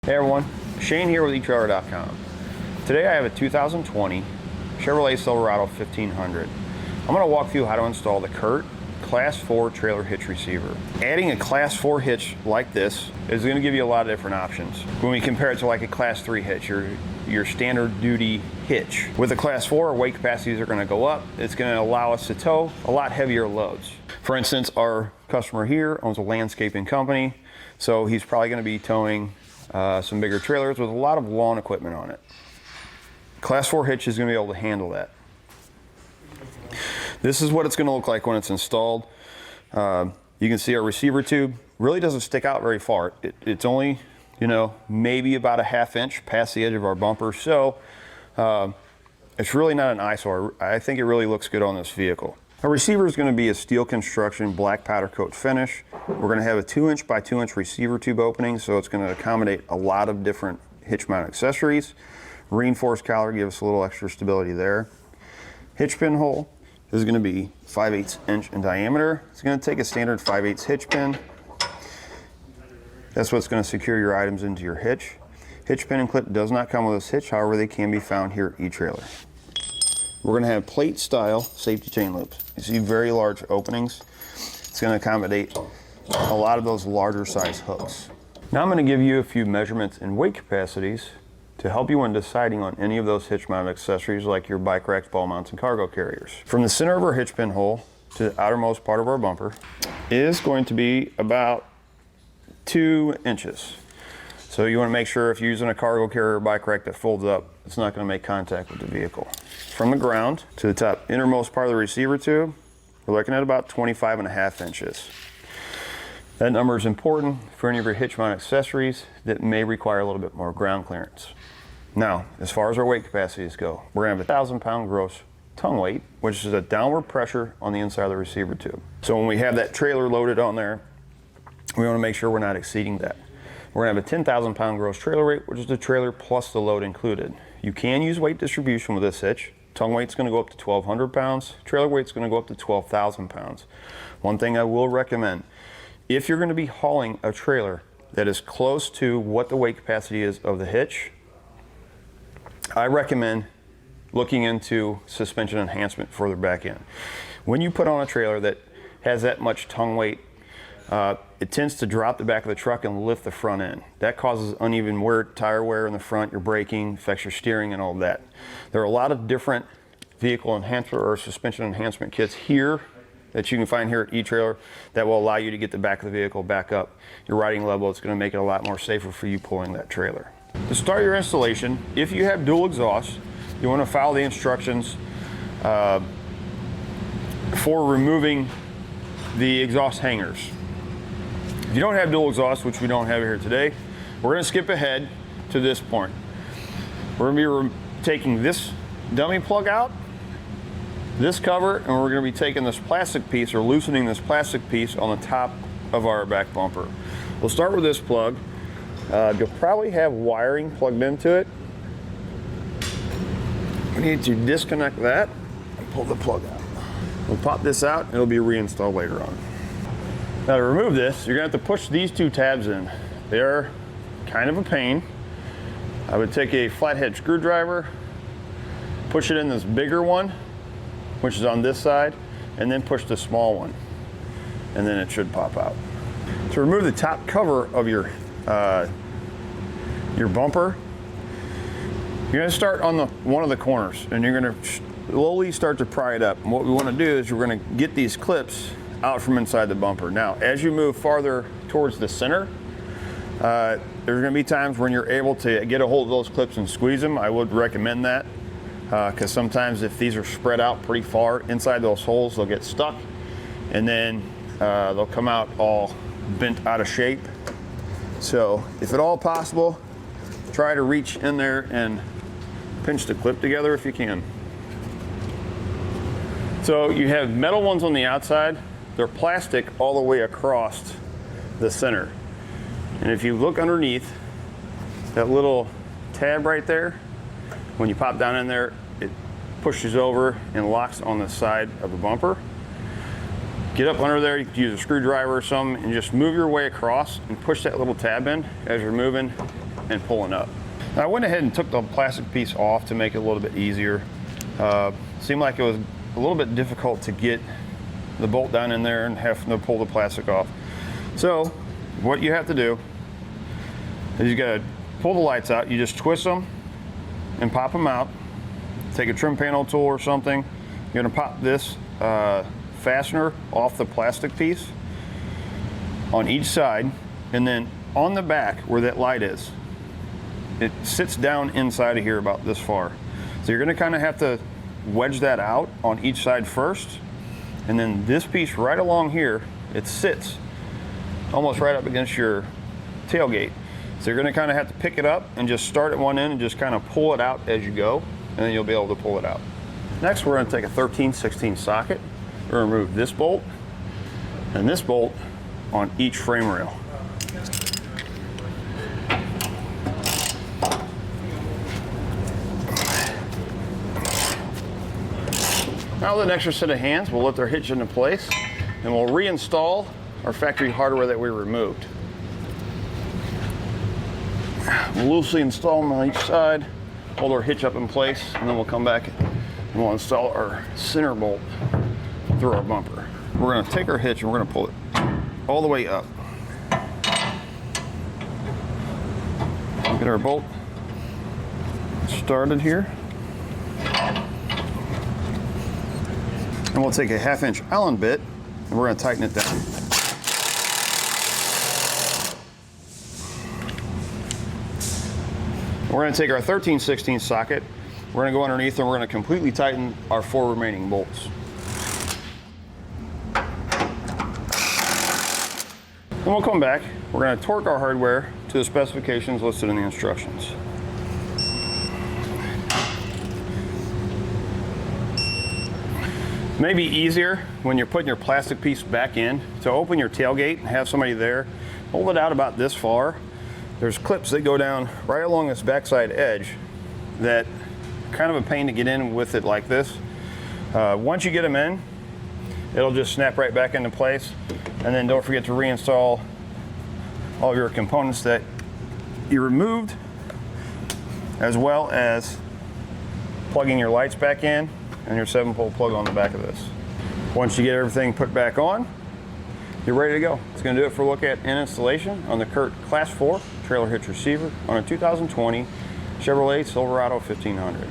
Hey everyone, Shane here with etrailer.com. Today I have a 2020 Chevrolet Silverado 1500. I'm going to walk through how to install the CURT Class IV trailer hitch receiver. Adding a Class IV hitch like this is going to give you a lot of different options when we compare it to like a Class III hitch, your standard duty hitch. With a Class IV, our weight capacities are going to go up. It's going to allow us to tow a lot heavier loads. For instance, our customer here owns a landscaping company, so he's probably going to be towing some bigger trailers with a lot of lawn equipment on it. Class 4 hitch is going to be able to handle that. This is what it's going to look like when it's installed. You can see our receiver tube really doesn't stick out very far. It's only, maybe about a ½ inch past the edge of our bumper. So it's really not an eyesore. I think it really looks good on this vehicle. Our receiver is going to be a steel construction black powder coat finish. We're going to have a 2" by 2" receiver tube opening, so it's going to accommodate a lot of different hitch mount accessories. Reinforced collar gives us a little extra stability there. Hitch pin hole is going to be 5/8 inch in diameter. It's going to take a standard 5/8 hitch pin. That's what's going to secure your items into your hitch. Hitch pin and clip does not come with this hitch, however they can be found here at eTrailer. We're going to have plate style safety chain loops. You see very large openings. It's going to accommodate a lot of those larger size hooks. Now I'm going to give you a few measurements and weight capacities to help you when deciding on any of those hitch mount accessories like your bike racks, ball mounts, and cargo carriers. From the center of our hitch pin hole to the outermost part of our bumper is going to be about 2 inches. So you want to make sure if you're using a cargo carrier or bike rack that folds up, it's not going to make contact with the vehicle. From the ground to the top innermost part of the receiver tube, we're looking at about 25.5 inches. That number is important for any of your hitch mount accessories that may require a little bit more ground clearance. Now, as far as our weight capacities go, we're going to have a 1,000-pound gross tongue weight, which is a downward pressure on the inside of the receiver tube. So when we have that trailer loaded on there, we want to make sure we're not exceeding that. We're going to have a 10,000-pound gross trailer weight, which is the trailer plus the load included. You can use weight distribution with this hitch. Tongue weight's going to go up to 1,200 pounds. Trailer weight's going to go up to 12,000 pounds. One thing I will recommend, if you're going to be hauling a trailer that is close to what the weight capacity is of the hitch, I recommend looking into suspension enhancement further back in. When you put on a trailer that has that much tongue weight, it tends to drop the back of the truck and lift the front end. That causes uneven wear, tire wear in the front, your braking, affects your steering and all that. There are a lot of different vehicle enhancer or suspension enhancement kits here that you can find here at eTrailer that will allow you to get the back of the vehicle back up your riding level. It's going to make it a lot more safer for you pulling that trailer. To start your installation, if you have dual exhaust, you want to follow the instructions for removing the exhaust hangers. If you don't have dual exhaust, which we don't have here today, we're going to skip ahead to this point. We're going to be taking this dummy plug out, this cover, and we're going to be taking this plastic piece or loosening this plastic piece on the top of our back bumper. We'll start with this plug. You'll probably have wiring plugged into it. We need to disconnect that and pull the plug out. We'll pop this out and it'll be reinstalled later on. Now to remove this, you're going to have to push these 2 tabs in. They're kind of a pain. I would take a flathead screwdriver, push it in this bigger one, which is on this side, and then push the small one, and then it should pop out. To remove the top cover of your bumper, you're going to start on one of the corners, and you're going to slowly start to pry it up. And what we want to do is we're going to get these clips out from inside the bumper. Now, as you move farther towards the center, there's going to be times when you're able to get a hold of those clips and squeeze them. I would recommend that because sometimes if these are spread out pretty far inside those holes, they'll get stuck and then they'll come out all bent out of shape. So if at all possible, try to reach in there and pinch the clip together if you can. So you have metal ones on the outside. They're plastic all the way across the center. And if you look underneath that little tab right there, when you pop down in there, it pushes over and locks on the side of the bumper. Get up under there, you can use a screwdriver or something and just move your way across and push that little tab in as you're moving and pulling up. Now I went ahead and took the plastic piece off to make it a little bit easier. Seemed like it was a little bit difficult to get the bolt down in there and have to pull the plastic off. So what you have to do is you gotta pull the lights out. You just twist them and pop them out. Take a trim panel tool or something. You're gonna pop this fastener off the plastic piece on each side, and then on the back where that light is, it sits down inside of here about this far. So you're gonna kind of have to wedge that out on each side first, and then this piece right along here, it sits almost right up against your tailgate. So you're gonna kind of have to pick it up and just start at one end and just kind of pull it out as you go, and then you'll be able to pull it out. Next, we're gonna take a 13/16 socket. We're gonna remove this bolt and this bolt on each frame rail. Now with an extra set of hands, we'll lift our hitch into place and we'll reinstall our factory hardware that we removed. We'll loosely install them on each side, hold our hitch up in place, and then we'll come back and we'll install our center bolt through our bumper. We're gonna take our hitch and we're gonna pull it all the way up. Get our bolt started here. And we'll take a 1/2" Allen bit and we're gonna tighten it down. We're gonna take our 13/16 socket, we're gonna go underneath and we're gonna completely tighten our 4 remaining bolts. Then we'll come back, we're gonna torque our hardware to the specifications listed in the instructions. It may be easier when you're putting your plastic piece back in to open your tailgate and have somebody there, hold it out about this far. There's clips that go down right along this backside edge that are kind of a pain to get in with it like this. Once you get them in, it'll just snap right back into place. And then don't forget to reinstall all of your components that you removed, as well as plugging your lights back in and your 7-pole plug on the back of this. Once you get everything put back on, you're ready to go. It's going to do it for a look at and installation on the Curt Class IV trailer hitch receiver on a 2020 Chevrolet Silverado 1500.